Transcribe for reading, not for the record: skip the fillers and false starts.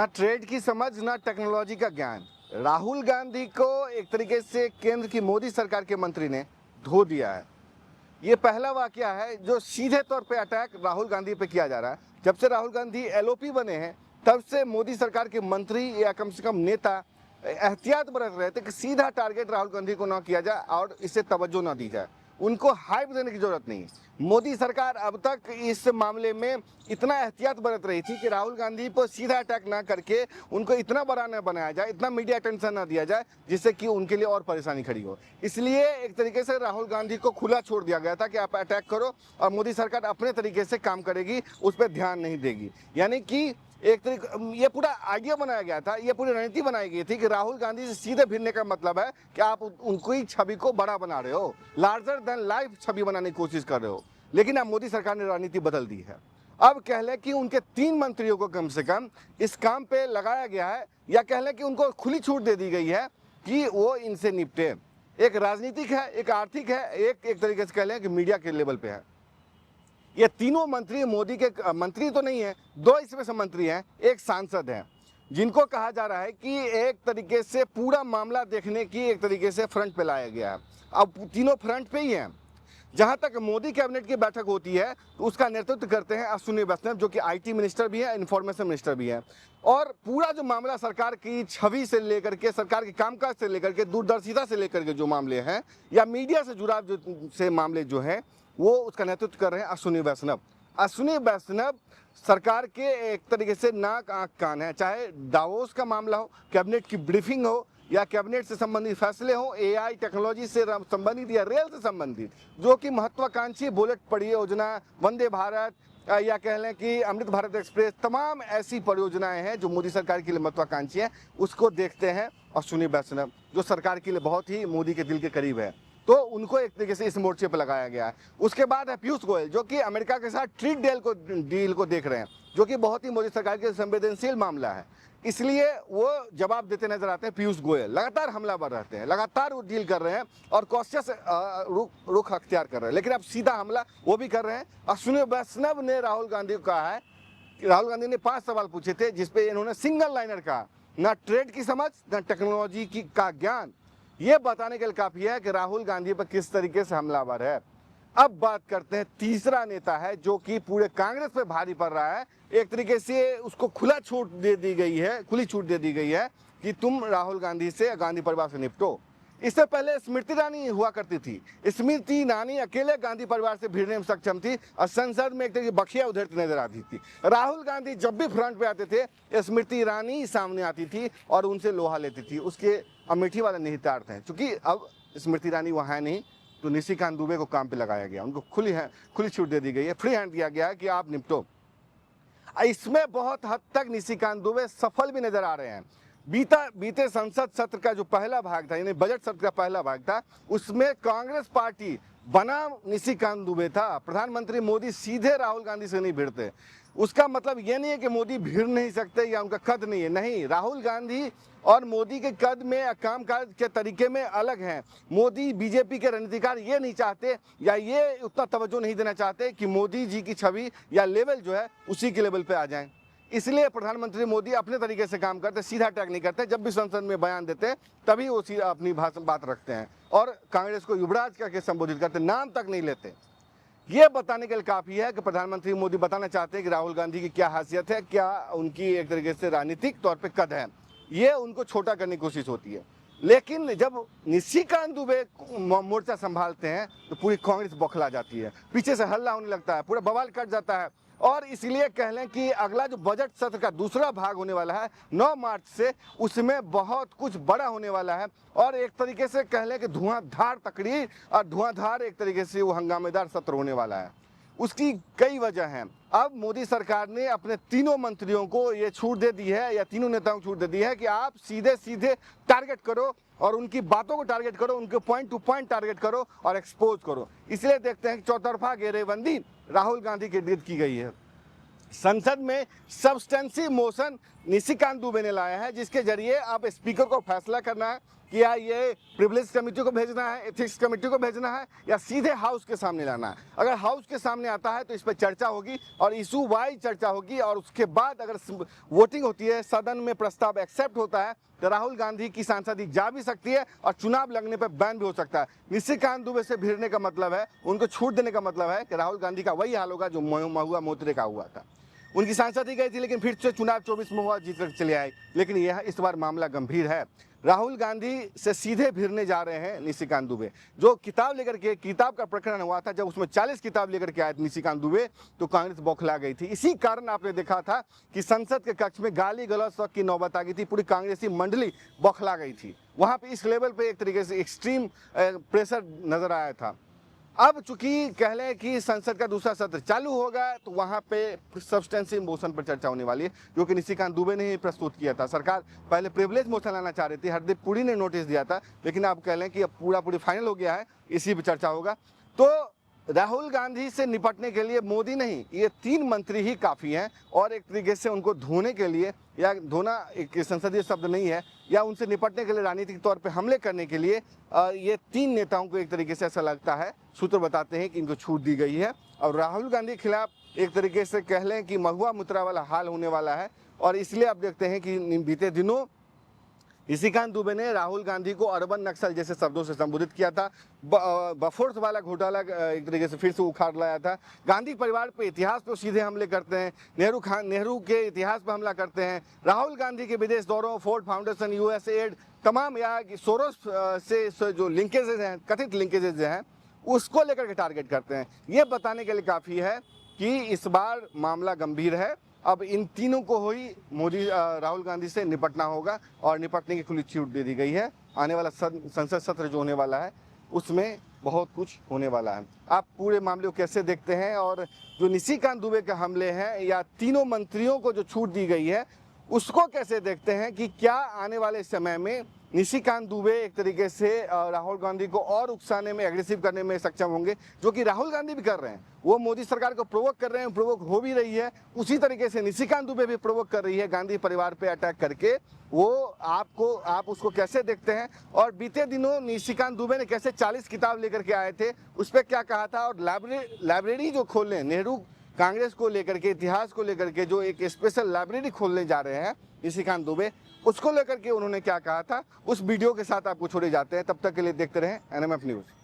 ना ट्रेड की समझ ना टेक्नोलॉजी का ज्ञान। राहुल गांधी को एक तरीके से केंद्र की मोदी सरकार के मंत्री ने धो दिया है। ये पहला वाकया है जो सीधे तौर पे अटैक राहुल गांधी पे किया जा रहा है। जब से राहुल गांधी एलओपी बने हैं तब से मोदी सरकार के मंत्री या कम से कम नेता एहतियात बरत रहे थे कि सीधा टारगेट राहुल गांधी को ना किया जाए और इसे तवज्जो ना दी जाए। उनको हाइप देने की जरूरत नहीं है। मोदी सरकार अब तक इस मामले में इतना एहतियात बरत रही थी कि राहुल गांधी पर सीधा अटैक ना करके उनको इतना बड़ा न बनाया जाए, इतना मीडिया अटेंशन ना दिया जाए जिससे कि उनके लिए और परेशानी खड़ी हो। इसलिए एक तरीके से राहुल गांधी को खुला छोड़ दिया गया था कि आप अटैक करो और मोदी सरकार अपने तरीके से काम करेगी, उस पर ध्यान नहीं देगी। यानी कि एक तरीके ये पूरा आइडिया बनाया गया था, ये पूरी रणनीति बनाई गई थी कि राहुल गांधी से सीधे भिड़ने का मतलब है कि आप उनकी छवि को बड़ा बना रहे हो, लार्जर देन लाइफ छवि बनाने की कोशिश कर रहे हो। लेकिन अब मोदी सरकार ने रणनीति बदल दी है। अब कह लें कि उनके 3 मंत्रियों को कम से कम इस काम पे लगाया गया है, या कह लें कि उनको खुली छूट दे दी गई है कि वो इनसे निपटे। एक राजनीतिक है, एक आर्थिक है, एक तरीके से कह लें कि मीडिया के लेवल पे है। ये तीनों मंत्री मोदी के मंत्री तो नहीं है, 2 इसमें से मंत्री हैं, एक सांसद हैं, जिनको कहा जा रहा है कि एक तरीके से पूरा मामला देखने की एक तरीके से फ्रंट पे लाया गया है। अब तीनों फ्रंट पे ही हैं। जहां तक मोदी कैबिनेट की बैठक होती है तो उसका नेतृत्व करते हैं अश्विनी वैष्णव, जो कि आईटी मिनिस्टर भी है, इन्फॉर्मेशन मिनिस्टर भी है। और पूरा जो मामला सरकार की छवि से लेकर के, सरकार के कामकाज से लेकर के, दूरदर्शिता से लेकर के जो मामले हैं या मीडिया से जुड़ाव से मामले जो हैं, वो उसका नेतृत्व कर रहे हैं अश्विनी वैष्णव। अश्विनी वैष्णव सरकार के एक तरीके से नाक आंख कान है। चाहे दावोस का मामला हो, कैबिनेट की ब्रीफिंग हो, या कैबिनेट से संबंधित फैसले हो, एआई टेक्नोलॉजी से संबंधित या रेल से संबंधित जो कि महत्वाकांक्षी बुलेट परियोजना, वंदे भारत, या कह लें कि अमृत भारत एक्सप्रेस, तमाम ऐसी परियोजनाएं हैं जो मोदी सरकार के लिए महत्वाकांक्षी है। उसको देखते हैं अश्विनी वैष्णव, जो सरकार के लिए बहुत ही मोदी के दिल के करीब है, तो उनको एक तरीके से इस मोर्चे पर लगाया गया है। उसके बाद है पीयूष गोयल, जो कि अमेरिका के साथ ट्रेड डील को देख रहे हैं, जो कि बहुत ही मोदी सरकार के संवेदनशील मामला है। इसलिए वो जवाब देते नजर आते हैं। पीयूष गोयल लगातार हमलावर रहते हैं, लगातार वो डील कर रहे हैं और कॉशियस रुख अख्तियार कर रहे हैं, लेकिन अब सीधा हमला वो भी कर रहे हैं। अश्विनी वैष्णव ने राहुल गांधी को कहा है कि राहुल गांधी ने 5 सवाल पूछे थे, जिसपे इन्होंने सिंगल लाइनर कहा, ना ट्रेड की समझ ना टेक्नोलॉजी की का ज्ञान। ये बताने के लिए काफी है कि राहुल गांधी पर किस तरीके से हमलावर है। अब बात करते हैं तीसरा नेता है जो कि पूरे कांग्रेस पे भारी पड़ रहा है। एक तरीके से उसको खुली छूट दे दी गई है कि तुम राहुल गांधी से, गांधी परिवार से निपटो। इससे पहले स्मृति ईरानी हुआ करती थी। स्मृति ईरानी अकेले गांधी परिवार से भिड़ने में सक्षम थी और संसद में एक तरीके बखिया उधरती नजर आती थी। राहुल गांधी जब भी फ्रंट पे आते थे, स्मृति ईरानी सामने आती थी और उनसे लोहा लेती थी। उसके अमेठी वाले निहितार्थ हैं। चूंकि अब स्मृति ईरानी वहाँ है नहीं, तो निशिकांत दुबे को काम पे लगाया गया, उनको खुली छूट दे दी गई है, फ्री हैंड दिया गया है कि आप निपटो। इसमें बहुत हद तक निशिकांत दुबे सफल भी नजर आ रहे हैं। बीते संसद सत्र का जो पहला भाग था, यानी बजट सत्र का पहला भाग था, उसमें कांग्रेस पार्टी बनाम निशिकांत दुबे था। प्रधानमंत्री मोदी सीधे राहुल गांधी से नहीं भिड़ते। उसका मतलब ये नहीं है कि मोदी भिड़ नहीं सकते या उनका कद नहीं है, नहीं। राहुल गांधी और मोदी के कद में, कामकाज के तरीके में अलग हैं। मोदी, बीजेपी के रणनीतिकार ये नहीं चाहते या ये उतना तवज्जो नहीं देना चाहते कि मोदी जी की छवि या लेवल जो है उसी के लेवल पे आ जाए। इसलिए प्रधानमंत्री मोदी अपने तरीके से काम करते, सीधा अटैक नहीं करते। जब भी संसद में बयान देते तभी वो अपनी बात रखते हैं और कांग्रेस को युवराज करके संबोधित करते, नाम तक नहीं लेते। ये बताने के लिए काफी है कि प्रधानमंत्री मोदी बताना चाहते हैं कि राहुल गांधी की क्या हैसियत है, क्या उनकी एक तरीके से राजनीतिक तौर पे कद है। ये उनको छोटा करने की कोशिश होती है। लेकिन जब निशिकांत दुबे मोर्चा संभालते हैं तो पूरी कांग्रेस बौखला जाती है, पीछे से हल्ला होने लगता है, पूरा बवाल कट जाता है। और इसलिए कह लें कि अगला जो बजट सत्र का दूसरा भाग होने वाला है 9 मार्च से, उसमें बहुत कुछ बड़ा होने वाला है। और एक तरीके से कह लें कि धुआंधार तकरीर और धुआंधार एक तरीके से वो हंगामेदार सत्र होने वाला है। उसकी कई वजह हैं। अब मोदी सरकार ने अपने तीनों मंत्रियों को ये छूट दे दी है, या तीनों नेताओं को छूट दे दी है कि आप सीधे टारगेट करो और उनकी बातों को टारगेट करो, उनके पॉइंट टू पॉइंट टारगेट करो और एक्सपोज करो। इसलिए देखते हैं कि चौतरफा घेरेबंदी राहुल गांधी के इर्द की गई है। संसद में सब्सटेंसिव मोशन निशिकांत दुबे ने लाया है, जिसके जरिए अब स्पीकर को फैसला करना है कि या ये प्रिविलेज कमेटी को भेजना है, एथिक्स कमेटी को भेजना है, या सीधे हाउस के सामने लाना है। अगर हाउस के सामने आता है तो इस पर चर्चा होगी और इशू वाइज चर्चा होगी, और उसके बाद अगर वोटिंग होती है, सदन में प्रस्ताव एक्सेप्ट होता है, तो राहुल गांधी की सांसदी जा भी सकती है और चुनाव लगने पर बैन भी हो सकता है। निशिकांत दुबे से भिड़ने का मतलब है, उनको छूट देने का मतलब है कि राहुल गांधी का वही हाल होगा जो महुआ मोइत्रा का हुआ था। उनकी सांसदी गई थी, लेकिन फिर से चुनाव 24 में हुआ, जीत कर चले आए। लेकिन यह इस बार मामला गंभीर है। राहुल गांधी से सीधे भिड़ने जा रहे हैं निशिकांत दुबे। जो किताब लेकर के, किताब का प्रकरण हुआ था, जब उसमें 40 किताब लेकर के आए थे निशिकांत दुबे, तो कांग्रेस बौखला गई थी। इसी कारण आपने देखा था कि संसद के कक्ष में गाली गलौज तक की नौबत आ गई थी, पूरी कांग्रेसी मंडली बौखला गई थी। वहां पे इस लेवल पे एक तरीके से एक्सट्रीम प्रेशर नजर आया था। अब चूंकि कह लें कि संसद का दूसरा सत्र चालू होगा, तो वहां पे सब्सटेंशियल मोशन पर चर्चा होने वाली है, जो कि निशिकांत दुबे ने ही प्रस्तुत किया था। सरकार पहले प्रिविलेज मोशन लाना चाह रही थी, हरदीप पुरी ने नोटिस दिया था, लेकिन आप कह लें कि अब पूरी फाइनल हो गया है, इसी पर चर्चा होगा। तो राहुल गांधी से निपटने के लिए मोदी नहीं, ये 3 मंत्री ही काफ़ी हैं, और एक तरीके से उनको धोने के लिए, या धोना एक संसदीय शब्द नहीं है, या उनसे निपटने के लिए राजनीतिक तौर पे हमले करने के लिए ये 3 नेताओं को एक तरीके से ऐसा लगता है, सूत्र बताते हैं कि इनको छूट दी गई है। और राहुल गांधी के खिलाफ एक तरीके से कह लें कि महुआ मोइत्रा वाला हाल होने वाला है। और इसलिए आप देखते हैं कि बीते दिनों निशिकांत दुबे ने राहुल गांधी को अर्बन नक्सल जैसे शब्दों से संबोधित किया था। बफोर्स वाला घोटाला एक तरीके से फिर से उखाड़ लाया था। गांधी परिवार पे, इतिहास पे सीधे हमले करते हैं। नेहरू के इतिहास पे हमला करते हैं। राहुल गांधी के विदेश दौरों, फोर्ड फाउंडेशन, यूएसएड, तमाम या सोरोस से जो लिंकेजेज हैं, कथित लिंकेजेज हैं, उसको लेकर के टारगेट करते हैं। ये बताने के लिए काफ़ी है कि इस बार मामला गंभीर है। अब इन तीनों को ही राहुल गांधी से निपटना होगा, और निपटने की खुली छूट दे दी गई है। आने वाला संसद सत्र जो होने वाला है, उसमें बहुत कुछ होने वाला है। आप पूरे मामले को कैसे देखते हैं, और जो निशिकांत दुबे के हमले हैं या तीनों मंत्रियों को जो छूट दी गई है, उसको कैसे देखते हैं कि क्या आने वाले समय में निशिकांत दुबे एक तरीके से राहुल गांधी को और उकसाने में, एग्रेसिव करने में सक्षम होंगे, जो कि राहुल गांधी भी कर रहे हैं। वो मोदी सरकार को प्रोवोक कर रहे हैं, प्रोवोक हो भी रही है। उसी तरीके से निशिकांत दुबे भी प्रोवोक कर रही है, गांधी परिवार पे अटैक करके। वो आप उसको कैसे देखते हैं, और बीते दिनों निशिकांत दुबे ने कैसे 40 किताब लेकर के आए थे, उस पर क्या कहा था, और लाइब्रेरी जो खोलने, नेहरू कांग्रेस को लेकर के, इतिहास को लेकर के जो एक स्पेशल लाइब्रेरी खोलने जा रहे हैं निशिकांत दुबे, उसको लेकर के उन्होंने क्या कहा था, उस वीडियो के साथ आपको छोड़े जाते हैं। तब तक के लिए देखते रहें एनएमएफ न्यूज़।